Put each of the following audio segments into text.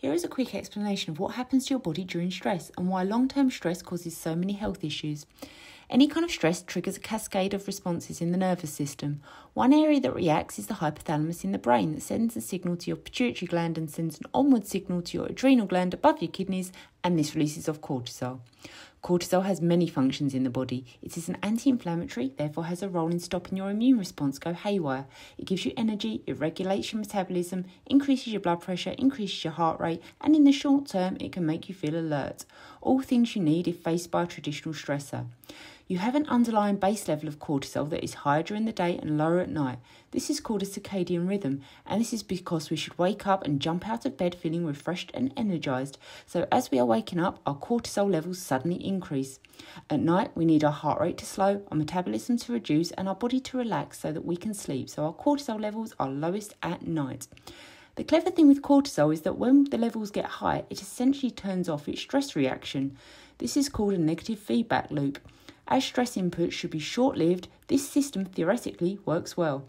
Here is a quick explanation of what happens to your body during stress and why long-term stress causes so many health issues. Any kind of stress triggers a cascade of responses in the nervous system. One area that reacts is the hypothalamus in the brain that sends a signal to your pituitary gland and sends an onward signal to your adrenal gland above your kidneys, and this releases off cortisol. Cortisol has many functions in the body. It is an anti-inflammatory, therefore has a role in stopping your immune response go haywire. It gives you energy, it regulates your metabolism, increases your blood pressure, increases your heart rate, and in the short term, it can make you feel alert. All things you need if faced by a traditional stressor. You have an underlying base level of cortisol that is higher during the day and lower at night. This is called a circadian rhythm, and this is because we should wake up and jump out of bed feeling refreshed and energised. So as we are waking up, our cortisol levels suddenly increase. At night, we need our heart rate to slow, our metabolism to reduce, and our body to relax so that we can sleep. So our cortisol levels are lowest at night. The clever thing with cortisol is that when the levels get high, it essentially turns off its stress reaction. This is called a negative feedback loop. As stress inputs should be short-lived, this system theoretically works well.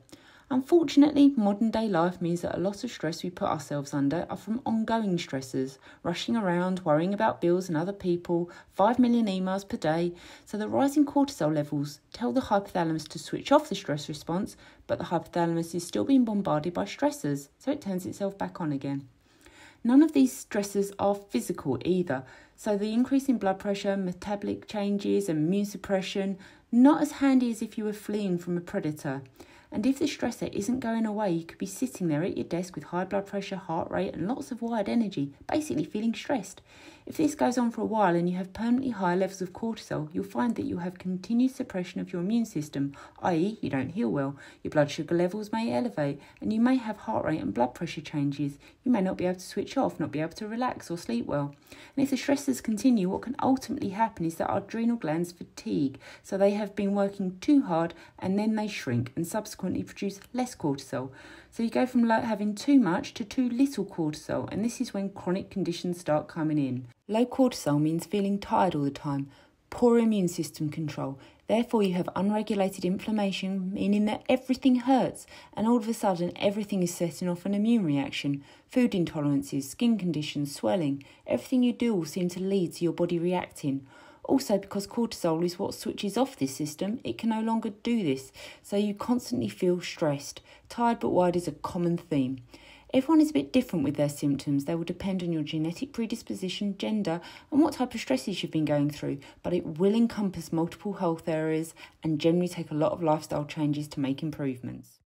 Unfortunately, modern-day life means that a lot of stress we put ourselves under are from ongoing stressors, rushing around, worrying about bills and other people, 5 million emails per day. So the rising cortisol levels tell the hypothalamus to switch off the stress response, but the hypothalamus is still being bombarded by stressors, so it turns itself back on again. None of these stressors are physical either, so the increase in blood pressure, metabolic changes and immune suppression, not as handy as if you were fleeing from a predator. And if the stressor isn't going away, you could be sitting there at your desk with high blood pressure, heart rate and lots of wired energy, basically feeling stressed. If this goes on for a while and you have permanently high levels of cortisol, you'll find that you have continued suppression of your immune system, i.e. you don't heal well, your blood sugar levels may elevate, and you may have heart rate and blood pressure changes. You may not be able to switch off, not be able to relax or sleep well. And if the stressors continue, what can ultimately happen is that our adrenal glands fatigue, so they have been working too hard and then they shrink and subsequently produce less cortisol. So you go from having too much to too little cortisol, and this is when chronic conditions start coming in. Low cortisol means feeling tired all the time, poor immune system control. Therefore, you have unregulated inflammation, meaning that everything hurts, and all of a sudden, everything is setting off an immune reaction. Food intolerances, skin conditions, swelling, everything you do will seem to lead to your body reacting. Also, because cortisol is what switches off this system, it can no longer do this, so you constantly feel stressed. Tired but wired is a common theme. Everyone is a bit different with their symptoms. They will depend on your genetic predisposition, gender, and what type of stresses you've been going through, but it will encompass multiple health areas and generally take a lot of lifestyle changes to make improvements.